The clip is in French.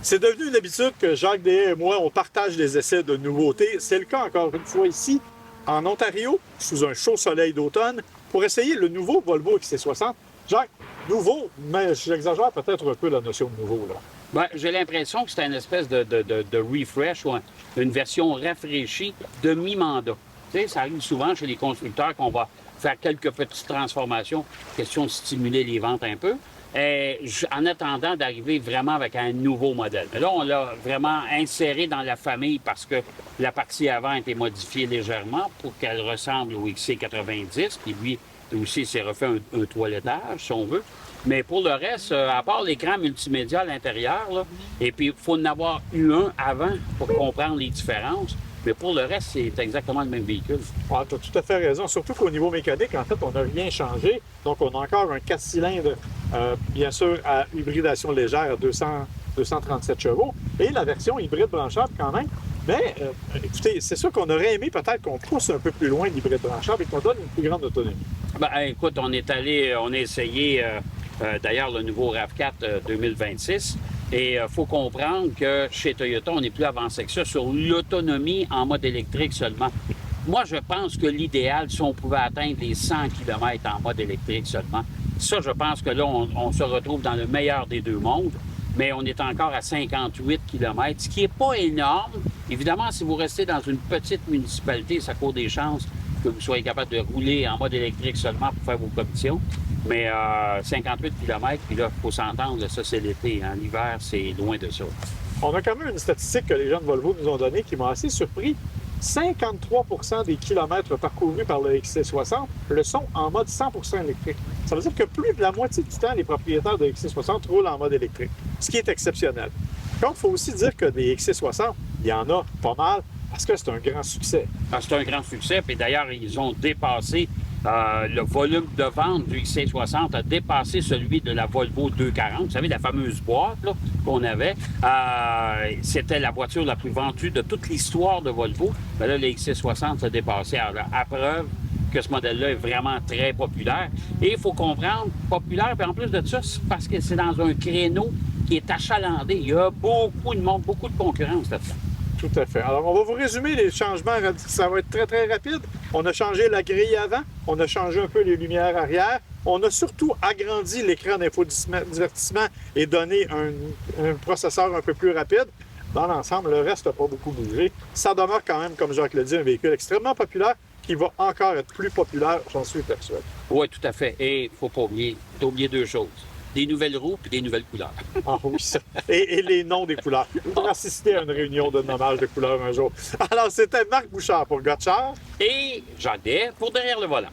C'est devenu une habitude que Jacques Deshaies et moi, on partage des essais de nouveautés. C'est le cas encore une fois ici, en Ontario, sous un chaud soleil d'automne, pour essayer le nouveau Volvo XC60. Jacques, nouveau, mais j'exagère peut-être un peu la notion de nouveau, là. Ben, j'ai l'impression que c'est une espèce de refresh ou une version rafraîchie de mi-mandat. Tu sais, ça arrive souvent chez les constructeurs qu'on va faire quelques petites transformations, question de stimuler les ventes un peu. En attendant d'arriver vraiment avec un nouveau modèle. Mais là, on l'a vraiment inséré dans la famille parce que la partie avant a été modifiée légèrement pour qu'elle ressemble au XC90, puis lui aussi s'est refait un toilettage, si on veut. Mais pour le reste, à part l'écran multimédia à l'intérieur, là, et puis il faut en avoir eu un avant pour comprendre les différences. Mais pour le reste, c'est exactement le même véhicule. Ah, tu as tout à fait raison. Surtout qu'au niveau mécanique, en fait, on n'a rien changé. Donc, on a encore un 4 cylindres, bien sûr, à hybridation légère à 237 chevaux. Et la version hybride branchable quand même. Mais, écoutez, c'est sûr qu'on aurait aimé peut-être qu'on pousse un peu plus loin l'hybride branchable et qu'on donne une plus grande autonomie. Ben, écoute, on a essayé d'ailleurs le nouveau RAV4 2026. Et il faut comprendre que chez Toyota, on est plus avancé que ça sur l'autonomie en mode électrique seulement. Moi, je pense que l'idéal, si on pouvait atteindre les 100 km en mode électrique seulement, ça, je pense que là, on se retrouve dans le meilleur des deux mondes, mais on est encore à 58 km, ce qui n'est pas énorme. Évidemment, si vous restez dans une petite municipalité, ça court des chances que vous soyez capable de rouler en mode électrique seulement pour faire vos commissions. Mais 58 km, puis là, il faut s'entendre, ça, c'est l'été. Hein. L'hiver, c'est loin de ça. On a quand même une statistique que les gens de Volvo nous ont donnée qui m'a assez surpris. 53 des kilomètres parcourus par le XC60 le sont en mode 100 électrique. Ça veut dire que plus de la moitié du temps, les propriétaires de XC60 roulent en mode électrique, ce qui est exceptionnel. Donc, il faut aussi dire que des XC60, il y en a pas mal parce que c'est un grand succès. C'est un grand succès, puis d'ailleurs, ils ont dépassé le volume de vente du XC60 a dépassé celui de la Volvo 240. Vous savez, la fameuse boîte là, qu'on avait. C'était la voiture la plus vendue de toute l'histoire de Volvo. Mais là, le XC60 s'est dépassé à preuve que ce modèle-là est vraiment très populaire. Et il faut comprendre, populaire, puis en plus de ça, c'est parce que c'est dans un créneau qui est achalandé. Il y a beaucoup de monde, beaucoup de concurrence là-dedans. Tout à fait. Alors, on va vous résumer les changements. Ça va être très, très rapide. On a changé la grille avant. On a changé un peu les lumières arrière. On a surtout agrandi l'écran d'infodivertissement et donné un processeur un peu plus rapide. Dans l'ensemble, le reste n'a pas beaucoup bougé. Ça demeure quand même, comme Jacques l'a dit, un véhicule extrêmement populaire qui va encore être plus populaire, j'en suis persuadé. Oui, tout à fait. Et il ne faut pas oublier deux choses. Des nouvelles roues et des nouvelles couleurs. Ah oui, ça. Et les noms des couleurs. On va assister à une réunion de nommage de couleurs un jour. Alors, c'était Marc Bouchard pour Gotchard. Et Jacques Deshaies pour Derrière le volant.